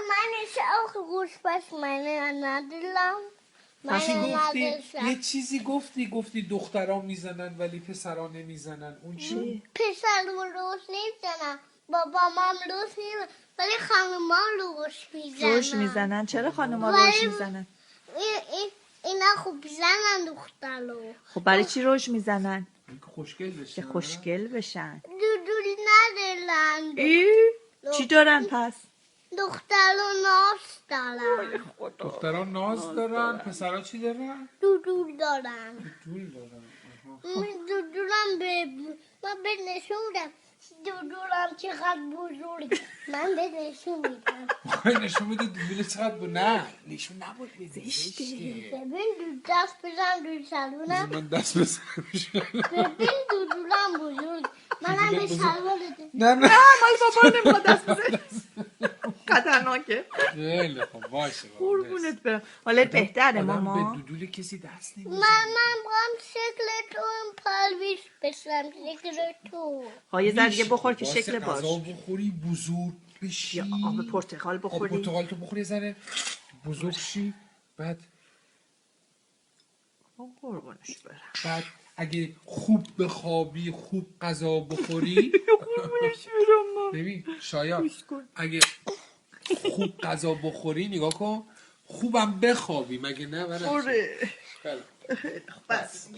منش auch گوش پس من ندارم. یه چیزی گفتی دخترها میزنن ولی پسرها نمیزنن. اون چی؟ پسر روش نمیزنن، بابام هم روش نمیزنن، ولی خانوما روش میزنن. روش میزنن؟ چرا خانوما روش میزنن؟ اینا خوب زنن دخترو. خب برای چی روش میزنن؟ خوشگل بشن. که خوشگل بشن. دودول ندارن. چی دارن پس؟ دخترو ناز دارن. دخترها ناز دارن، پسرها چی دارن؟ دودول دارن. دودول دارن. دودولم من به نشون میدم دودولم چقدر بزرگ. من به نشون میدم. بخوای نشون میده دودول چقدر نه نشون نباید بدی. ببین دست بزن روی سلونم. من دست بزنم. ببین دودولم بزرگ. منم به سلوان ده. نه مال بابا نمیخواد دست بزن. خطرناکه. خیلی خب باشه. قربونت برم. حالت بهتره ماما؟ به دودول کسی دست نمیزنه. من باهم شکل تو پالویش بشم. شکل تو. یه ذره دیگه بخور که شکل باش. غذا بخوری بزرگ بشی. یا آب پرتقال بخوری. آب پرتقال تو بخوری ذره بزرگ شی. بعد قربونش برم. بعد اگه خوب بخوابی، خوب غذا بخوری. قربونش برم. ببین شاید اگه خوب غذا بخوری نگاه کن خوبم بخوابی مگه نه؟ آره. خیلی بس